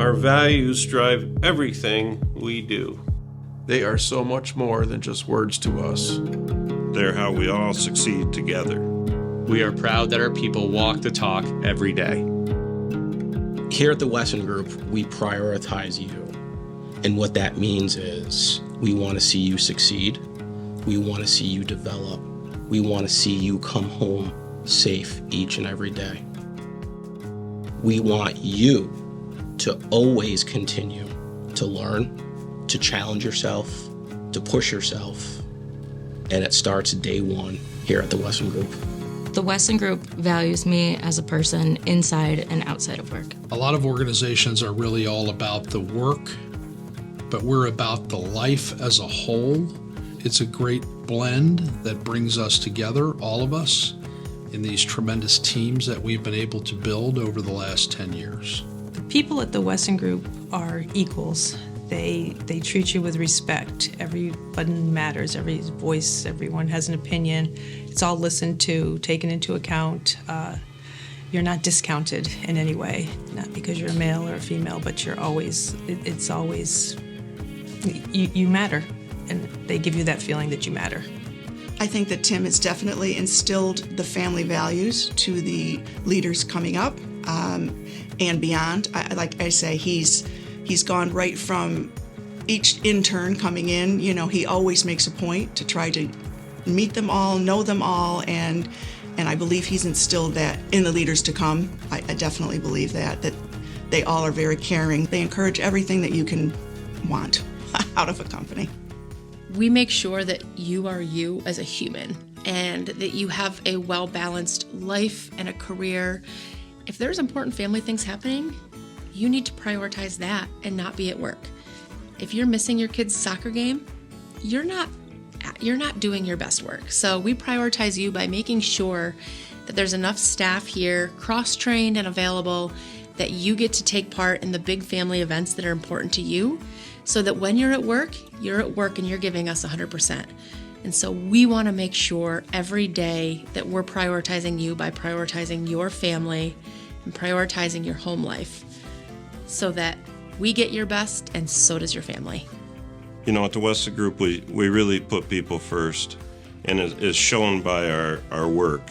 Our values drive everything we do. They are so much more than just words to us. They're how we all succeed together. We are proud that our people walk the talk every day. Here at the Wesson Group, we prioritize you. And what that means is we want to see you succeed. We want to see you develop. We want to see you come home safe each and every day. We want you to always continue to learn, to challenge yourself, to push yourself. And it starts day one here at the Wesson Group. The Wesson Group values me as a person inside and outside of work. A lot of organizations are really all about the work, but we're about the life as a whole. It's a great blend that brings us together, all of us, in these tremendous teams that we've been able to build over the last 10 years. The people at the Wesson Group are equals. They treat you with respect. Everybody matters, every voice, everyone has an opinion. It's all listened to, taken into account. You're not discounted in any way, not because you're a male or a female, but you're always, it's always, you matter, and they give you that feeling that you matter. I think that Tim has definitely instilled the family values to the leaders coming up and beyond. Like I say, he's gone right from each intern coming in. You know, he always makes a point to try to meet them all, know them all, and I believe he's instilled that in the leaders to come. I definitely believe that they all are very caring. They encourage everything that you can want out of a company. We make sure that you are you as a human and that you have a well-balanced life and a career. If there's important family things happening, you need to prioritize that and not be at work. If you're missing your kid's soccer game, you're not doing your best work. So we prioritize you by making sure that there's enough staff here, cross-trained and available, that you get to take part in the big family events that are important to you, so that when you're at work and you're giving us 100%. And so we want to make sure every day that we're prioritizing you by prioritizing your family and prioritizing your home life, so that we get your best and so does your family. You know, at the Wesson Group, we really put people first, and it's shown by our work.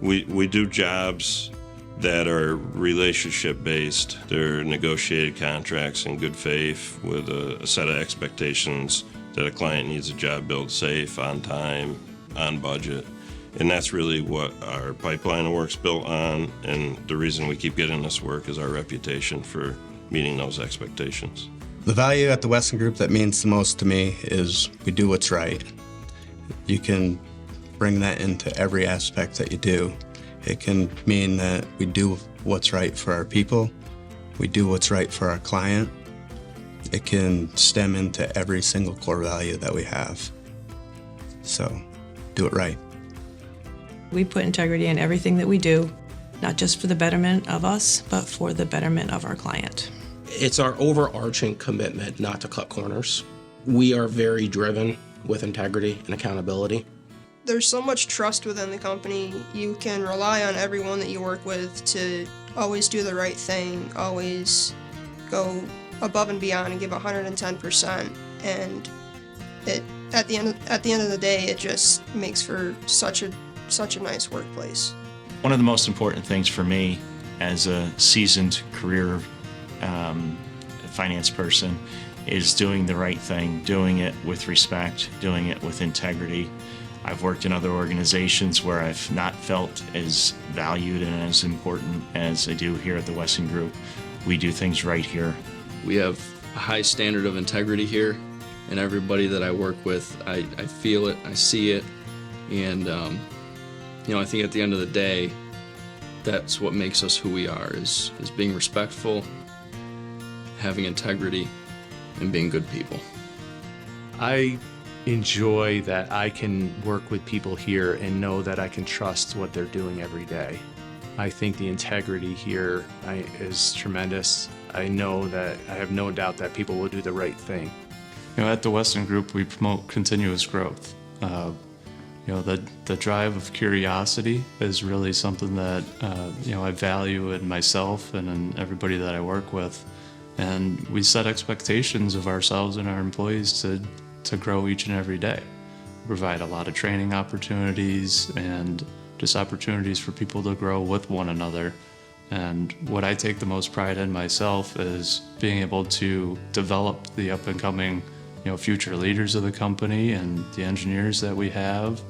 We do jobs that are relationship-based. They're negotiated contracts in good faith with a set of expectations that a client needs a job built safe, on time, on budget. And that's really what our pipeline of work's built on, and the reason we keep getting this work is our reputation for meeting those expectations. The value at the Wesson Group that means the most to me is we do what's right. You can bring that into every aspect that you do. It can mean that we do what's right for our people, we do what's right for our client. It can stem into every single core value that we have. So, do it right. We put integrity in everything that we do, not just for the betterment of us, but for the betterment of our client. It's our overarching commitment not to cut corners. We are very driven with integrity and accountability. There's so much trust within the company. You can rely on everyone that you work with to always do the right thing, always go above and beyond and give 110%. And at the end of the day, it just makes for such a nice workplace. One of the most important things for me as a seasoned career finance person is doing the right thing, doing it with respect, doing it with integrity. I've worked in other organizations where I've not felt as valued and as important as I do here at the Wesson Group. We do things right here. We have a high standard of integrity here, and everybody that I work with, I feel it, I see it, and I think at the end of the day, that's what makes us who we are, is being respectful, having integrity, and being good people. I enjoy that I can work with people here and know that I can trust what they're doing every day. I think the integrity here is tremendous. I know that I have no doubt that people will do the right thing. At the Wesson Group, we promote continuous growth. The drive of curiosity is really something that I value in myself and in everybody that I work with. And we set expectations of ourselves and our employees to grow each and every day. We provide a lot of training opportunities and just opportunities for people to grow with one another. And what I take the most pride in myself is being able to develop the up and coming future leaders of the company and the engineers that we have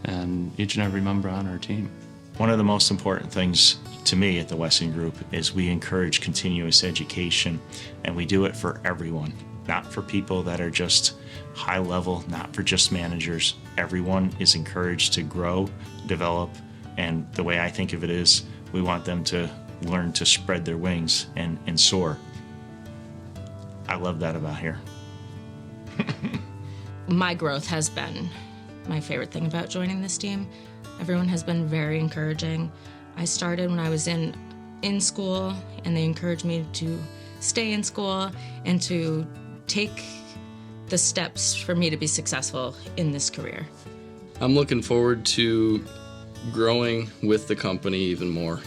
and each and every member on our team. One of the most important things to me at the Wesson Group is we encourage continuous education, and we do it for everyone, not for people that are just high level, not for just managers. Everyone is encouraged to grow, develop, and the way I think of it is we want them to learn to spread their wings and soar. I love that about here. My growth has been my favorite thing about joining this team. Everyone has been very encouraging. I started when I was in school, and they encouraged me to stay in school and to take the steps for me to be successful in this career. I'm looking forward to growing with the company even more.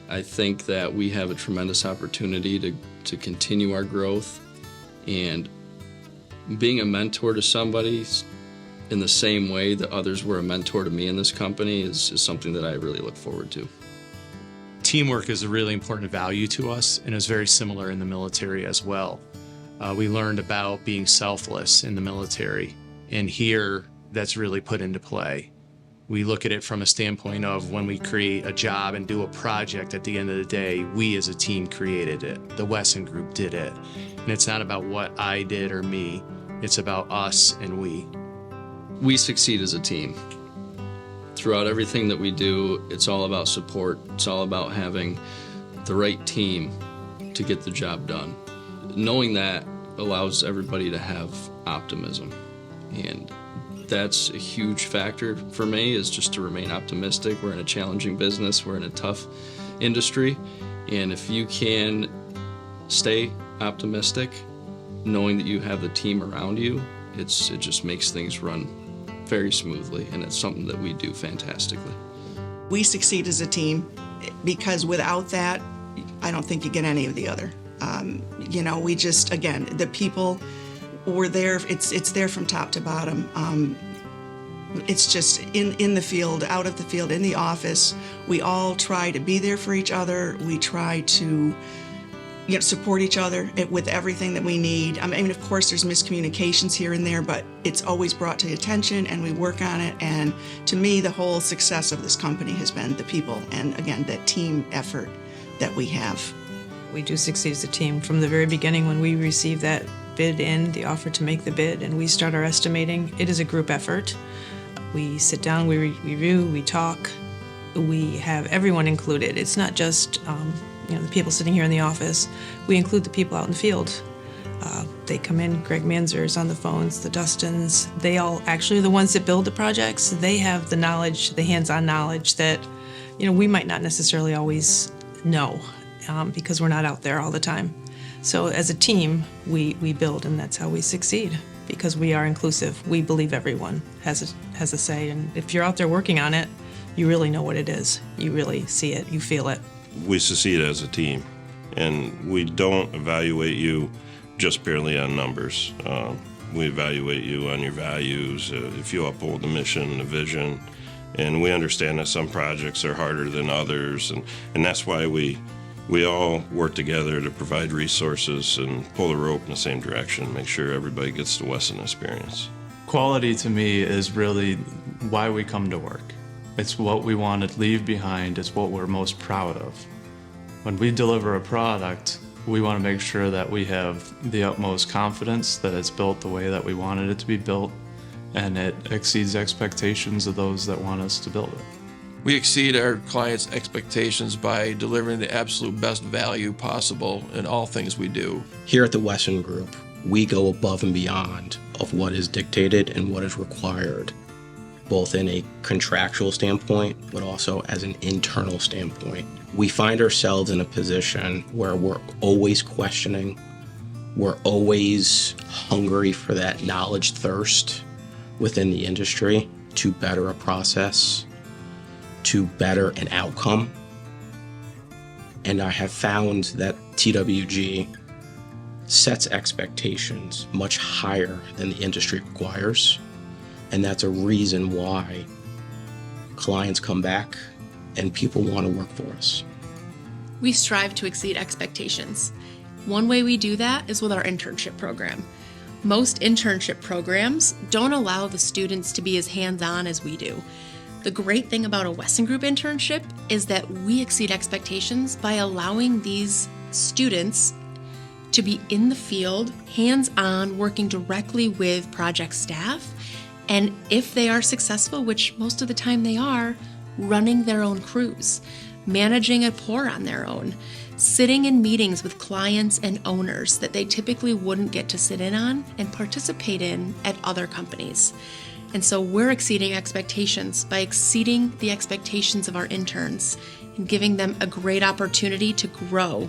I think that we have a tremendous opportunity to continue our growth, and being a mentor to somebody in the same way that others were a mentor to me in this company is something that I really look forward to. Teamwork is a really important value to us, and is very similar in the military as well. We learned about being selfless in the military, and here that's really put into play. We look at it from a standpoint of when we create a job and do a project, at the end of the day, we as a team created it. The Wesson Group did it. And it's not about what I did or me. It's about us and we. We succeed as a team. Throughout everything that we do, it's all about support. It's all about having the right team to get the job done. Knowing that allows everybody to have optimism. And that's a huge factor for me, is just to remain optimistic. We're in a challenging business. We're in a tough industry. And if you can stay optimistic, knowing that you have the team around you, it just makes things run very smoothly, and it's something that we do fantastically. We succeed as a team because without that, I don't think you get any of the other. We just, again, the people were there. It's there from top to bottom. It's just in the field, out of the field, in the office. We all try to be there for each other. We try to support each other with everything that we need. I mean, of course, there's miscommunications here and there, but it's always brought to attention, and we work on it. And to me, the whole success of this company has been the people, and again, that team effort that we have. We do succeed as a team. From the very beginning, when we receive that bid in, the offer to make the bid, and we start our estimating, it is a group effort. We sit down, we review, we talk, we have everyone included. It's not just the people sitting here in the office. We include the people out in the field. They come in, Greg Manzer is on the phones, the Dustins, they all actually are the ones that build the projects. They have the knowledge, the hands-on knowledge that we might not necessarily always know because we're not out there all the time. So as a team, we build, and that's how we succeed, because we are inclusive. We believe everyone has a say, and if you're out there working on it, you really know what it is. You really see it, you feel it. We succeed as a team, and we don't evaluate you just purely on numbers. We evaluate you on your values, if you uphold the mission, the vision, and we understand that some projects are harder than others, and that's why we all work together to provide resources and pull the rope in the same direction, make sure everybody gets the Wesson experience. Quality to me is really why we come to work. It's what we want to leave behind. It's what we're most proud of. When we deliver a product, we want to make sure that we have the utmost confidence that it's built the way that we wanted it to be built, and it exceeds expectations of those that want us to build it. We exceed our clients' expectations by delivering the absolute best value possible in all things we do. Here at the Wesson Group, we go above and beyond of what is dictated and what is required, both in a contractual standpoint, but also as an internal standpoint. We find ourselves in a position where we're always questioning, we're always hungry for that knowledge thirst within the industry, to better a process, to better an outcome. And I have found that TWG sets expectations much higher than the industry requires. And that's a reason why clients come back and people want to work for us. We strive to exceed expectations. One way we do that is with our internship program. Most internship programs don't allow the students to be as hands-on as we do. The great thing about a Wesson Group internship is that we exceed expectations by allowing these students to be in the field, hands-on, working directly with project staff, and if they are successful, which most of the time they are, running their own crews, managing a pour on their own, sitting in meetings with clients and owners that they typically wouldn't get to sit in on and participate in at other companies. And so we're exceeding expectations by exceeding the expectations of our interns and giving them a great opportunity to grow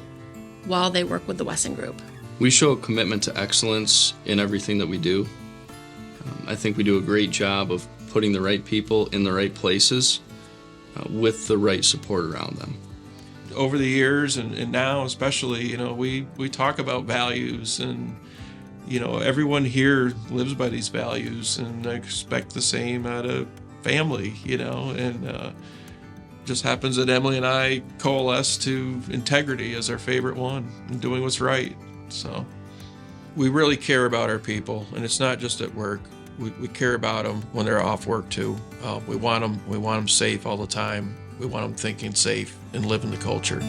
while they work with the Wesson Group. We show a commitment to excellence in everything that we do. I think we do a great job of putting the right people in the right places with the right support around them. Over the years and now especially, you know, we talk about values, and you know, everyone here lives by these values, and I expect the same out of family, you know, and just happens that Emily and I coalesce to integrity as our favorite one and doing what's right. So we really care about our people, and it's not just at work. We care about them when they're off work too. We want them safe all the time. We want them thinking safe and living the culture.